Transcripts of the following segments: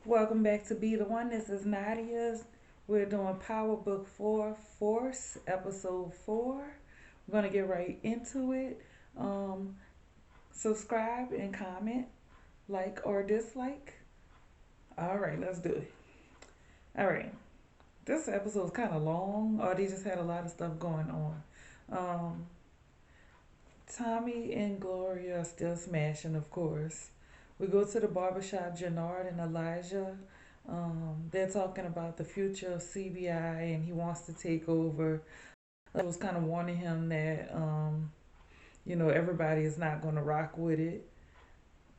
Welcome back to Be the One. This is Nadia's. We're doing Power Book 4 Force, Episode 4. We're going to get right into it. Um, Subscribe and comment, like or dislike. All right, let's do it. All right. This episode is kind of long, or they just had a lot of stuff going on. Um, Tommy and Gloria are still smashing, of course. We go to the barbershop, Jannard and Elijah. They're talking about the future of CBI and he wants to take over. I was kind of warning him that, everybody is not going to rock with it.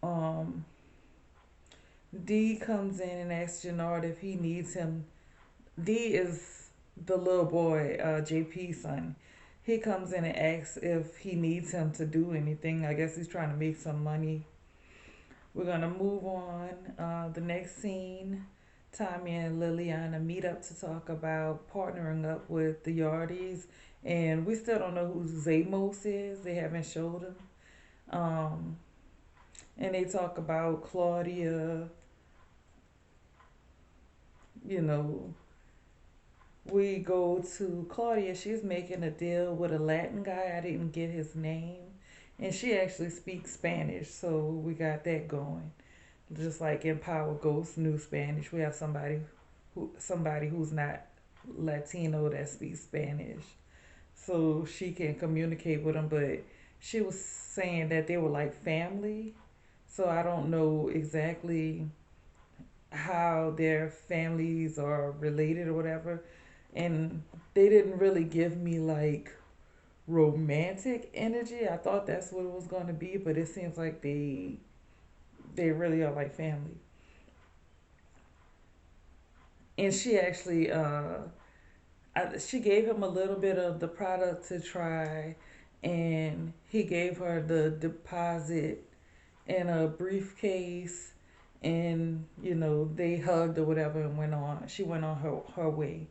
Um, D comes in and asks Jannard if he needs him. D is the little boy, JP's son. He comes in and asks if he needs him to do anything. I guess he's trying to make some money. We're gonna move on. The next scene, Tommy and Liliana meet up to talk about partnering up with the Yardis, and we still don't know who Zamos is. They haven't showed him. Um, and they talk about Claudia. You know, we go to Claudia. She's making a deal with a Latin guy. I didn't get his name, and she actually speaks Spanish, so we got that going. Just like in Power Ghost New Spanish, we have somebody who's not Latino that speaks Spanish, so she can communicate with them. But she was saying that they were like family, so I don't know exactly how their families are related or whatever. And they didn't really give me like romantic energy. I thought that's what it was going to be, but it seems like they really are like family. And she actually she gave him a little bit of the product to try, and he gave her the deposit in a briefcase, and they hugged or whatever and went on. She went on her way.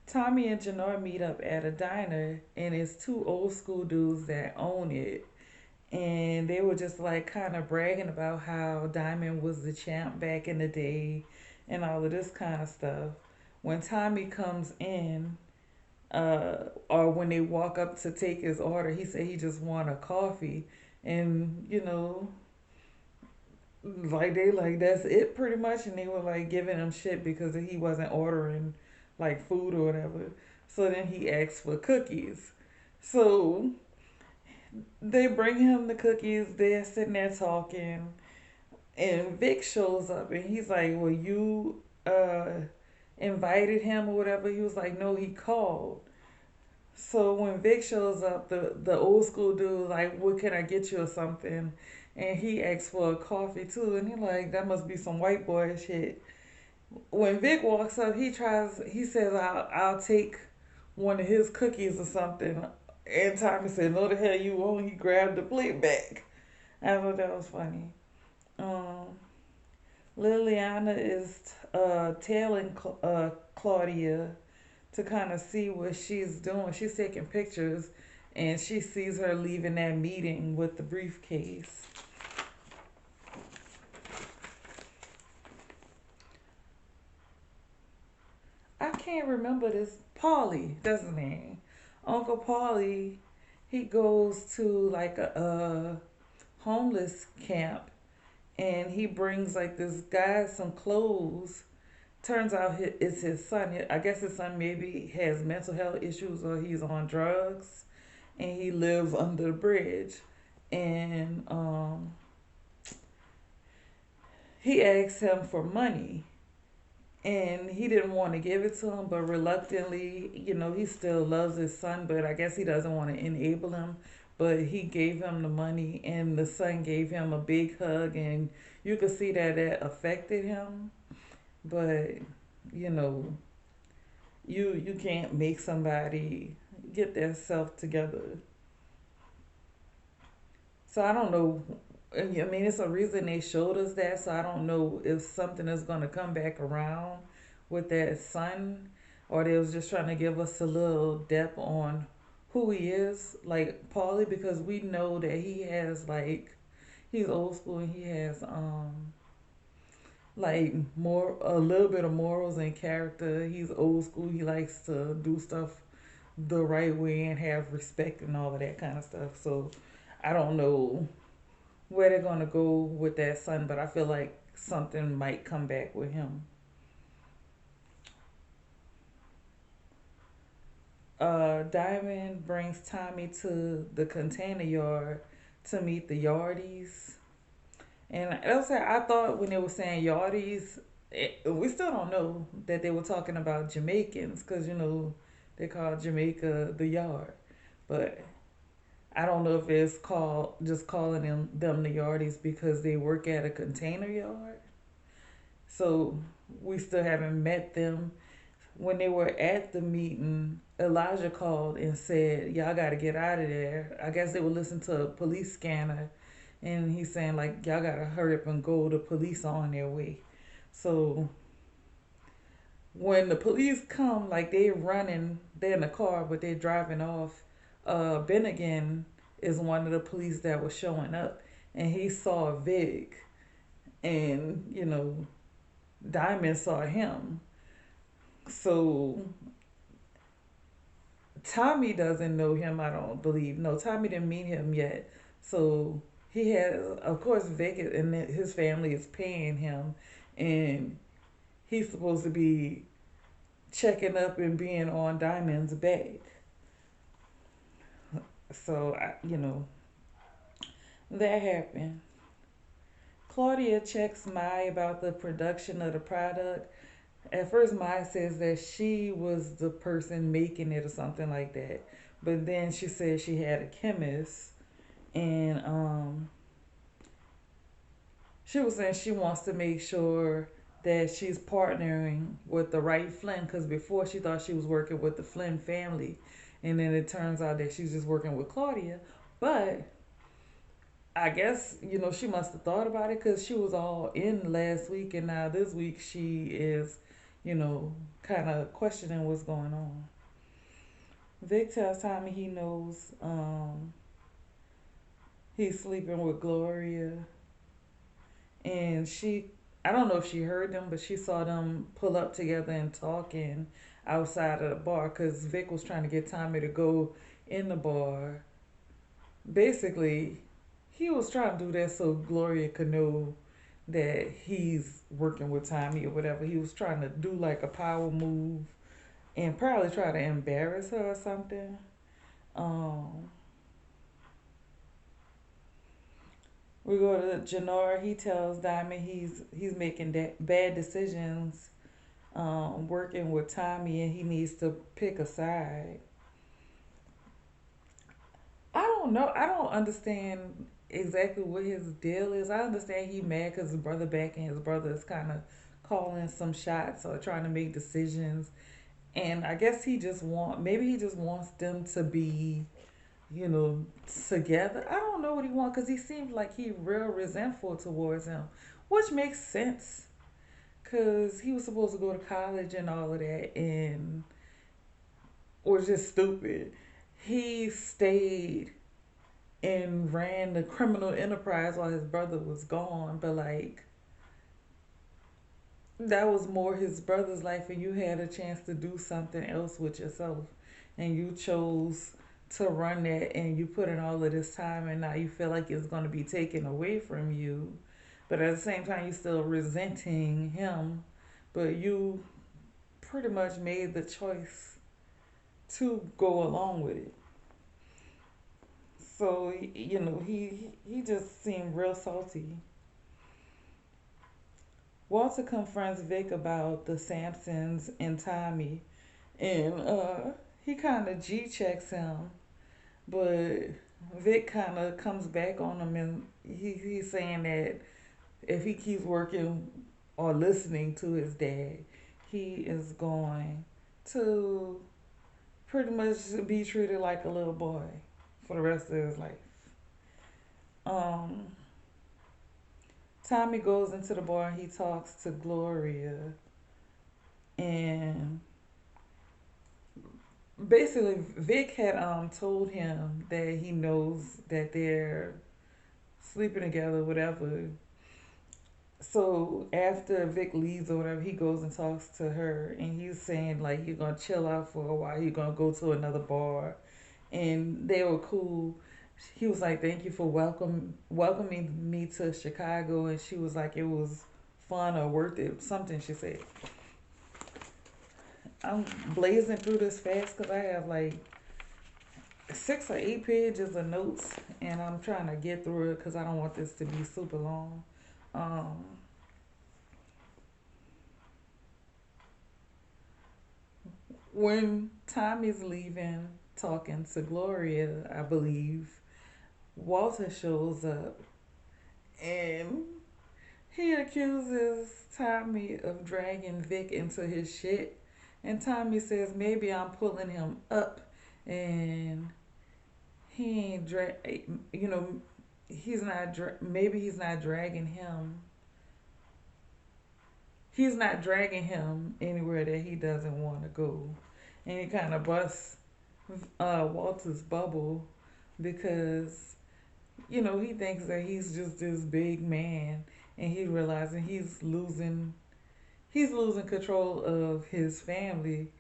Tommy and Janor meet up at a diner, and it's two old school dudes that own it. And they were just like kind of bragging about how Diamond was the champ back in the day and all of this kind of stuff. When Tommy comes in, or when they walk up to take his order, he said he just want a coffee. And, like they like that's it pretty much. And they were like giving him shit because he wasn't ordering like food or whatever. So then he asked for cookies. So they bring him the cookies. They're sitting there talking, and Vic shows up, and he's like, "Well, you invited him or whatever." He was like, "No, he called." So when Vic shows up, the old school dude like, "What can I get you or something?" And he asks for a coffee too, and he like, "That must be some white boy shit." When Vic walks up, he says, "I'll take one of his cookies or something." And Tommy said, "No, the hell you won't." He grabbed the plate back. I thought that was funny. Um, Liliana is tailing Claudia to kind of see what she's doing. She's taking pictures, and she sees her leaving that meeting with the briefcase. I can't remember this. Paulie, that's his name. Uncle Paulie, he goes to like a homeless camp, and he brings like this guy some clothes. Turns out it's his son. I guess his son maybe has mental health issues or he's on drugs, and he lives under the bridge. And he asked him for money, and he didn't want to give it to him, but reluctantly, he still loves his son, but I guess he doesn't want to enable him. But he gave him the money, and the son gave him a big hug, and you could see that it affected him. But you know, you can't make somebody get their self together. So I don't know. I mean, it's a reason they showed us that. So I don't know if something is going to come back around with that son, or they was just trying to give us a little depth on who he is, like Paulie, because we know that he has like He's old school and he has like more a little bit of morals and character. He's old school. He likes to do stuff the right way and have respect and all of that kind of stuff. So I don't know where they're gonna go with that son, but I feel like something might come back with him. Diamond brings Tommy to the container yard to meet the Yardies. And that's what I thought when they were saying Yardies, we still don't know that they were talking about Jamaicans because, they call Jamaica the yard. But I don't know if it's called just calling them the Yardies because they work at a container yard. So we still haven't met them. When they were at the meeting, Elijah called and said, "Y'all got to get out of there." I guess they would listen to a police scanner, and he's saying like, "Y'all got to hurry up and go. The police are on their way." So when the police come, like they're running, they're in the car, but they're driving off. Bennigan is one of the police that was showing up, and he saw Vic, and Diamond saw him. So Tommy doesn't know him, I don't believe. No, Tommy didn't meet him yet. So he had, of course, Vic and his family is paying him, and he's supposed to be checking up and being on Diamond's back. So, that happened. Claudia checks Mai about the production of the product. At first, Mai says that she was the person making it or something like that. But then she said she had a chemist, and she was saying she wants to make sure that she's partnering with the right Flynn because before she thought she was working with the Flynn family, and then it turns out that she's just working with Claudia. But I guess she must have thought about it because she was all in last week, and now this week she is, kind of questioning what's going on. Vic tells Tommy he knows he's sleeping with Gloria, and I don't know if she heard them, but she saw them pull up together and talking outside of the bar because Vic was trying to get Tommy to go in the bar. Basically, he was trying to do that so Gloria could know that he's working with Tommy or whatever. He was trying to do like a power move and probably try to embarrass her or something. Um, we go to Janora. He tells Diamond he's making bad decisions, working with Tommy, and he needs to pick a side. I don't know. I don't understand exactly what his deal is. I understand he mad because his brother back and his brother is kind of calling some shots or trying to make decisions. And I guess maybe he just wants them to be, you know, together. I don't know what he wants because he seems like he real resentful towards him, which makes sense because he was supposed to go to college and all of that and was just stupid. He stayed and ran the criminal enterprise while his brother was gone, but like that was more his brother's life and you had a chance to do something else with yourself and you chose to run that and you put in all of this time and now you feel like it's going to be taken away from you, but at the same time you're still resenting him, but you pretty much made the choice to go along with it. So he just seemed real salty. Walter confronts Vic about the Sampsons and Tommy, and he kind of G checks him, but Vic kind of comes back on him, and he's saying that if he keeps working or listening to his dad, he is going to pretty much be treated like a little boy for the rest of his life. Um, Tommy goes into the bar and he talks to Gloria, and basically Vic had told him that he knows that they're sleeping together, whatever. So after Vic leaves or whatever, he goes and talks to her, and he's saying like he's gonna chill out for a while. He's gonna go to another bar, and they were cool. He was like, "Thank you for welcoming me to Chicago," and she was like, "It was fun or worth it." Something she said. I'm blazing through this fast because I have like 6 or 8 pages of notes, and I'm trying to get through it because I don't want this to be super long. Um, when Tommy's leaving, talking to Gloria, I believe Walter shows up, and he accuses Tommy of dragging Vic into his shit. And Tommy says maybe I'm pulling him up, and he ain't you know, maybe he's not dragging him anywhere that he doesn't want to go. And he kind of busts Walter's bubble because, he thinks that he's just this big man, and he realizing he's losing control of his family.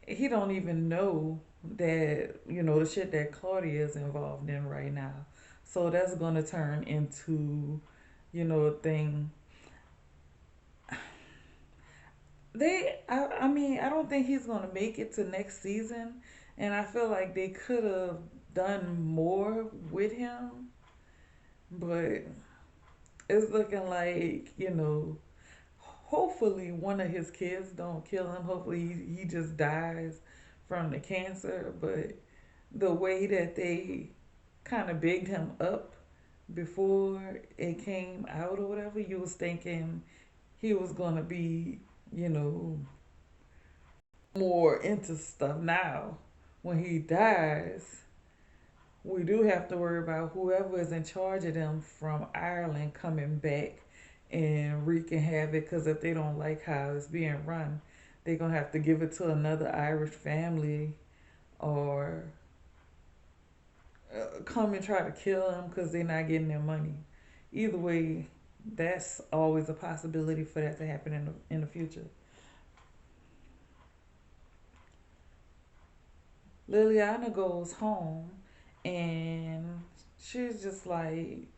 He don't even know that, the shit that Claudia is involved in right now. So that's gonna turn into, a thing. I don't think he's gonna make it to next season, and I feel like they could have done more with him, but it's looking like, hopefully one of his kids don't kill him. Hopefully he just dies from the cancer. But the way that they kind of bigged him up before it came out or whatever, you was thinking he was gonna be, you know, more into stuff. Now, when he dies, we do have to worry about whoever is in charge of them from Ireland coming back and wreaking havoc. Because if they don't like how it's being run, they're gonna have to give it to another Irish family, or come and try to kill them because they're not getting their money. Either way, that's always a possibility for that to happen in the future. Liliana goes home, and she's just like,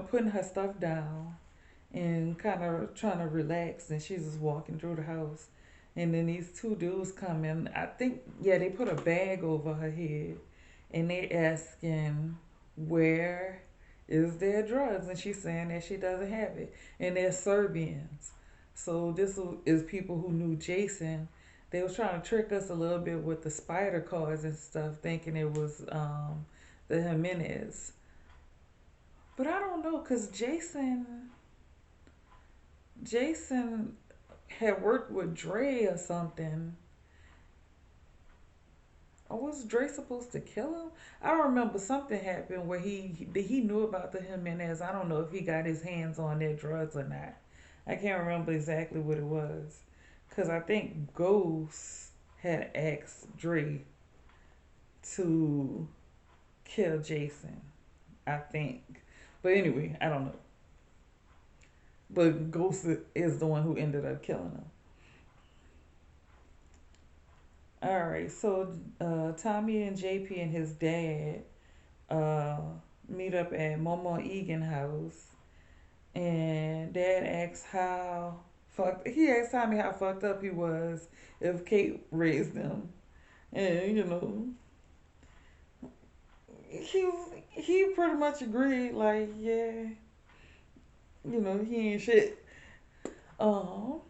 putting her stuff down and kind of trying to relax, and she's just walking through the house. And then these two dudes come in. I think, yeah, they put a bag over her head, and they asking where is their drugs, and she's saying that she doesn't have it, and they're Serbians. So this is people who knew Jason. They was trying to trick us a little bit with the spider cards and stuff, thinking it was the Jimenez. But I don't know, cause Jason had worked with Dre or something. Or was Dre supposed to kill him? I don't remember. Something happened where he knew about the Jimenez. I don't know if he got his hands on their drugs or not. I can't remember exactly what it was. Because I think Ghost had asked Dre to kill Jason. I think. But anyway, I don't know. But Ghost is the one who ended up killing him. All right, so Tommy and JP and his dad uh, meet up at Momo Egan house, and Dad asks how fucked. He asked Tommy how fucked up he was if Kate raised him, and he pretty much agreed. Like, yeah, he ain't shit. Um,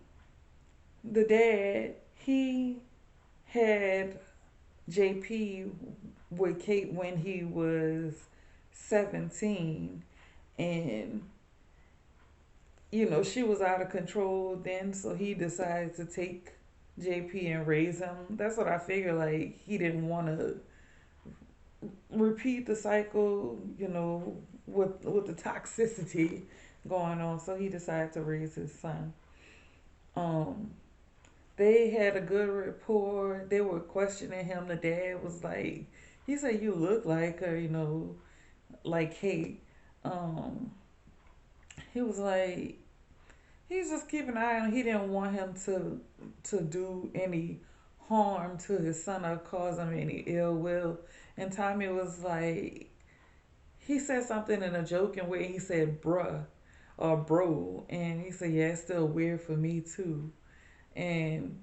the dad, he had JP with Kate when he was 17, and she was out of control then, so he decided to take JP and raise him. That's what I figured. Like, he didn't want to repeat the cycle, with the toxicity going on, so he decided to raise his son. Um, they had a good rapport. They were questioning him. The dad was like, he said, "You look like her, like Kate." um, he was like, he's just keeping an eye on. He didn't want him to do any harm to his son or cause him any ill will. And Tommy was like, he said something in a joking way. He said bruh or bro, and he said, yeah, it's still weird for me too. And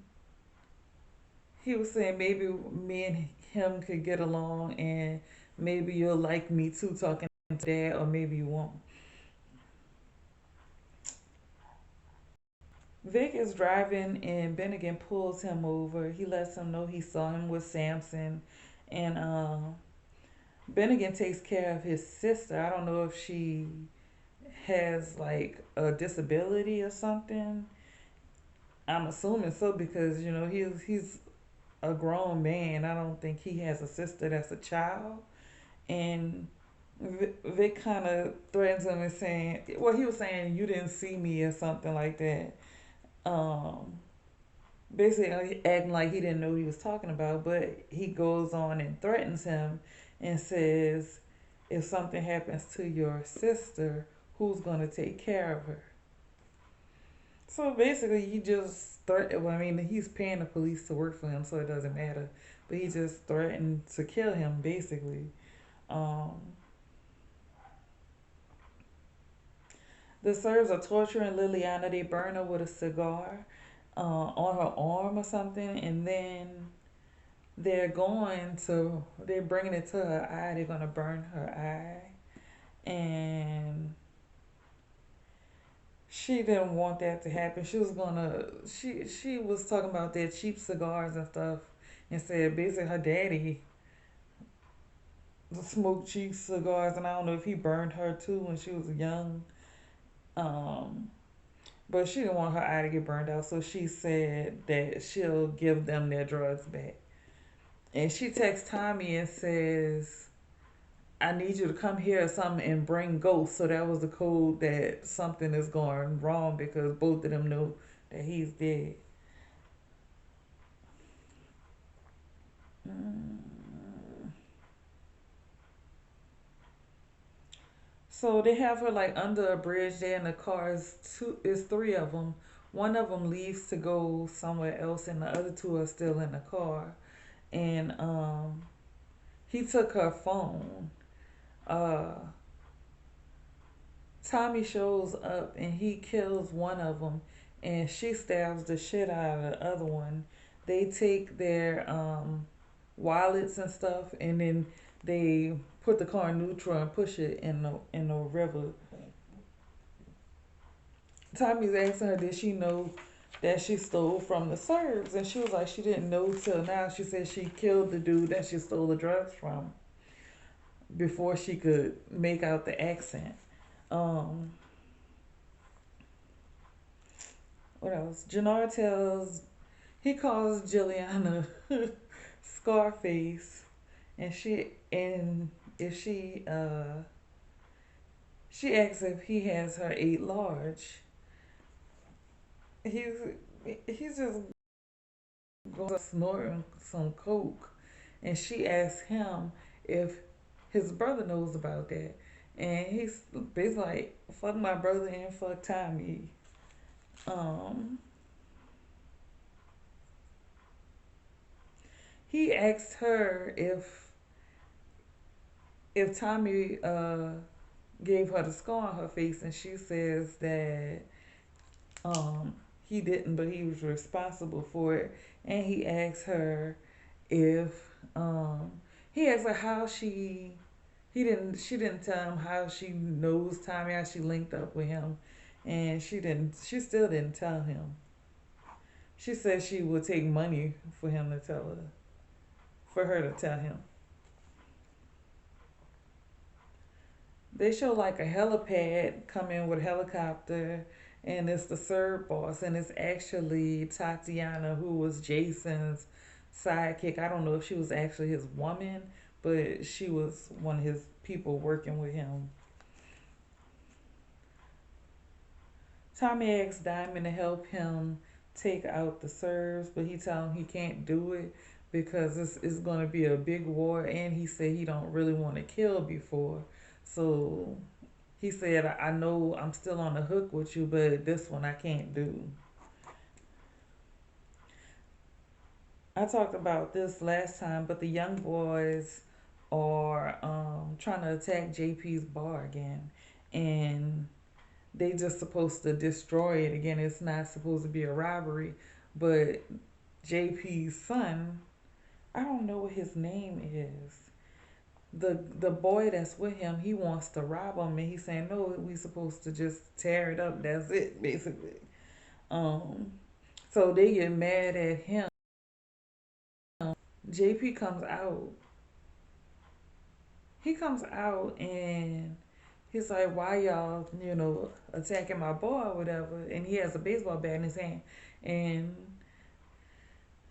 he was saying maybe me and him could get along, and maybe you'll like me too talking to dad, or maybe you won't. Vic is driving and Bennigan pulls him over. He lets him know he saw him with Samson, and Bennigan takes care of his sister. I don't know if she has like a disability or something. I'm assuming so because he's a grown man. I don't think he has a sister that's a child. And Vic kind of threatens him and saying, well, he was saying you didn't see me or something like that. Um, Basically acting like he didn't know what he was talking about, but he goes on and threatens him and says, if something happens to your sister, who's gonna take care of her? So basically, he just threatened. Well, I mean, he's paying the police to work for him, so it doesn't matter. But he just threatened to kill him, basically. Um, the Serbs are torturing Liliana. They burn her with a cigar on her arm or something, and then they're bringing it to her eye. They're gonna burn her eye, and she didn't want that to happen. She was talking about their cheap cigars and stuff, and said basically her daddy smoked cheap cigars, and I don't know if he burned her too when she was young. Um, but she didn't want her eye to get burned out, so she said that she'll give them their drugs back. And she texts Tommy and says, I need you to come here or something and bring ghosts. So that was the code that something is going wrong because both of them know that he's dead. So they have her like under a bridge there in the cars. It's three of them. One of them leaves to go somewhere else, and the other two are still in the car. And he took her phone. Uh, Tommy shows up and he kills one of them, and she stabs the shit out of the other one. They take their wallets and stuff, and then they put the car in neutral and push it in the river. Tommy's asking her, did she know that she stole from the Serbs? And she was like, she didn't know till now. She said she killed the dude that she stole the drugs from before she could make out the accent. Um, what else? Jannar he calls Juliana Scarface, and if she asks if he has her ate large. He's he's just going snorting some coke, and she asks him if his brother knows about that, and he's basically like, "Fuck my brother and fuck Tommy." Um, he asked her if Tommy gave her the scar on her face, and she says that um, he didn't, but he was responsible for it. And if um, he asked her how she didn't tell him how she knows Tommy, how she linked up with him, and she still didn't tell him. She said she would take money for him to tell her, for her to tell him. They show like a helipad come in with a helicopter, and it's the Serb boss, and it's actually Tatiana, who was Jason's sidekick. I don't know if she was actually his woman, but she was one of his people working with him. Tommy asks Diamond to help him take out the Serbs, but he tells him he can't do it because it's going to be a big war, and he said he don't really want to kill before. So He said, I know I'm still on the hook with you, but this one I can't do. I talked about this last time, but the young boys are trying to attack JP's bar again. And they just supposed to destroy it again. It's not supposed to be a robbery. But JP's son, I don't know what his name is. The boy that's with him, he wants to rob him, and he's saying, no, we supposed to just tear it up. That's it, basically. Um, so they get mad at him. JP comes out. He comes out and he's like, why y'all, attacking my boy or whatever? And he has a baseball bat in his hand. And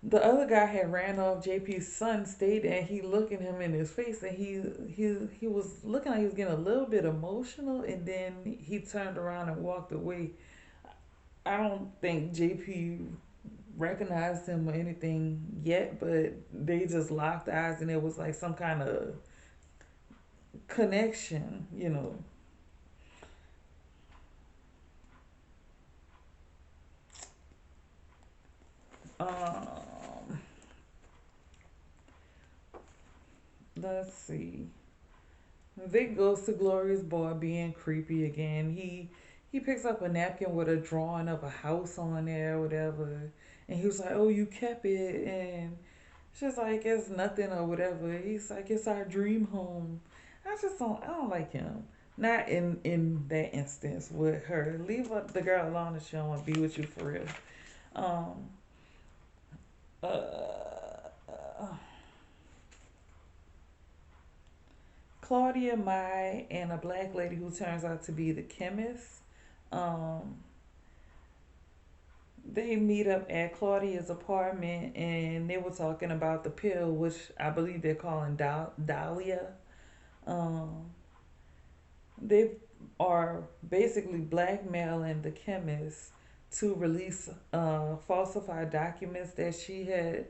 the other guy had ran off. JP's son stayed there, and he looking him in his face, and he was looking like he was getting a little bit emotional, and then he turned around and walked away. I don't think JP recognized him or anything yet, but they just locked eyes, and it was like some kind of connection. Um, let's see. Vic goes to Gloria's bar being creepy again. He picks up a napkin with a drawing of a house on there or whatever. And he was like, oh, you kept it. And she's like, it's nothing or whatever. He's like, it's our dream home. I don't like him. Not in that instance with her. Leave the girl alone if she don't want to be with you for real. Um, uh, Claudia, Mai, and a black lady who turns out to be the chemist. Um, they meet up at Claudia's apartment and they were talking about the pill, which I believe they're calling Dahlia. Um, they are basically blackmailing the chemist to release falsified documents that she had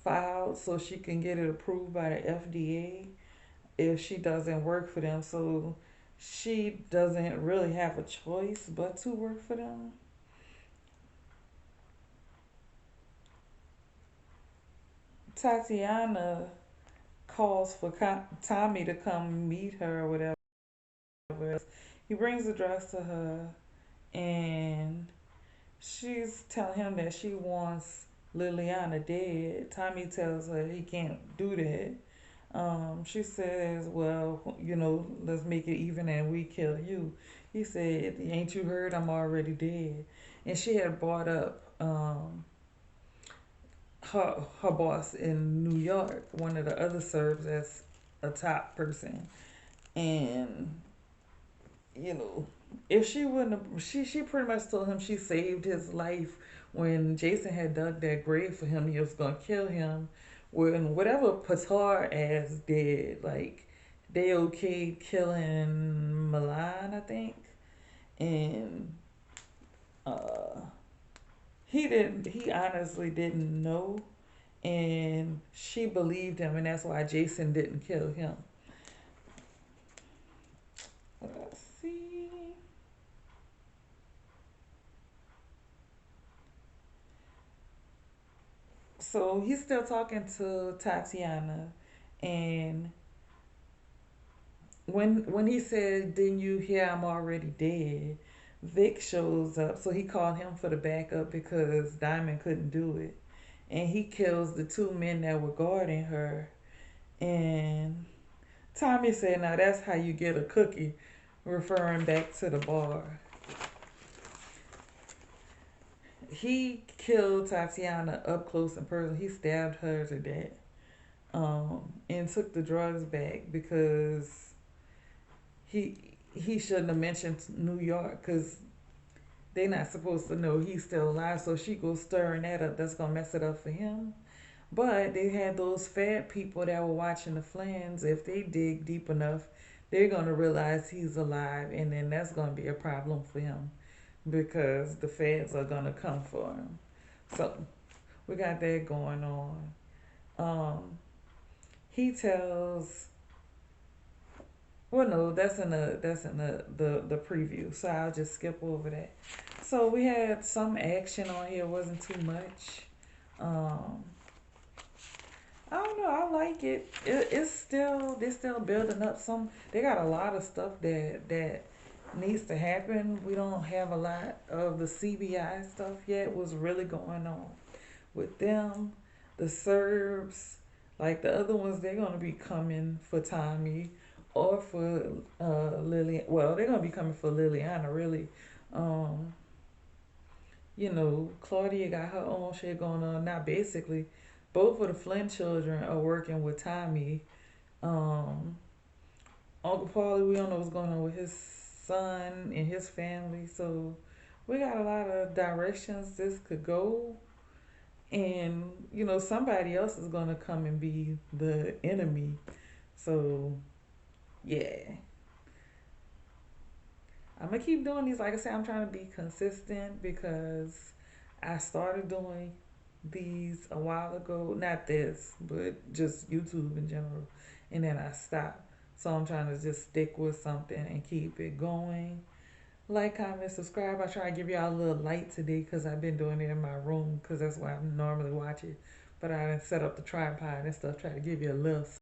filed so she can get it approved by the FDA if she doesn't work for them. So she doesn't really have a choice but to work for them. Tatiana calls for Tommy to come meet her or whatever. He brings the drugs to her and she's telling him that she wants Liliana dead. Tommy tells her he can't do that. She says, well, let's make it even and we kill you. He said, ain't you heard I'm already dead? And she had brought up her boss in New York, one of the other serves as a top person. And, you know, if she wouldn't have, she pretty much told him she saved his life when Jason had dug that grave for him. He was gonna kill him. When whatever Patar ass did, like they okayed killing Milan, I think, and uh, he didn't. He honestly didn't know, and she believed him, and that's why Jason didn't kill him. Let's see. So he's still talking to Tatiana, and when he said, "Didn't you hear I'm already dead?" Vic shows up, so he called him for the backup because Diamond couldn't do it, and he kills the two men that were guarding her. And Tommy said, "Now that's how you get a cookie," referring back to the bar. He killed Tatiana up close and personal. He stabbed her to death, and took the drugs back because he shouldn't have mentioned New York because they not supposed to know he's still alive. So she goes stirring that up. That's gonna mess it up for him. But they had those fat people that were watching the Flans. If they dig deep enough, they're gonna realize he's alive, and then that's gonna be a problem for him because the feds are gonna come for him. So we got that going on. Um, he tells Well, no, that's in the preview, so I'll just skip over that. So we had some action on here, wasn't too much. Um, I don't know. I like it. It's still they're still building up some. They got a lot of stuff that needs to happen. We don't have a lot of the CBI stuff yet. What's really going on with them? The Serbs, like the other ones, they're gonna be coming for Tommy or for Lily. Well, they're gonna be coming for Liliana, really. Um, Claudia got her own shit going on now. Basically, both of the Flynn children are working with Tommy. Um, Uncle Paulie, we don't know what's going on with his son and his family. So we got a lot of directions this could go. And, somebody else is going to come and be the enemy. So, yeah. I'm going to keep doing these. Like I said, I'm trying to be consistent because I started doing these a while ago. Not this, but just YouTube in general. And then I stopped. So I'm trying to just stick with something and keep it going. Like, comment, subscribe. I try to give y'all a little light today because I've been doing it in my room because that's where I normally watch it. But I done set up the tripod and stuff, try to give you a little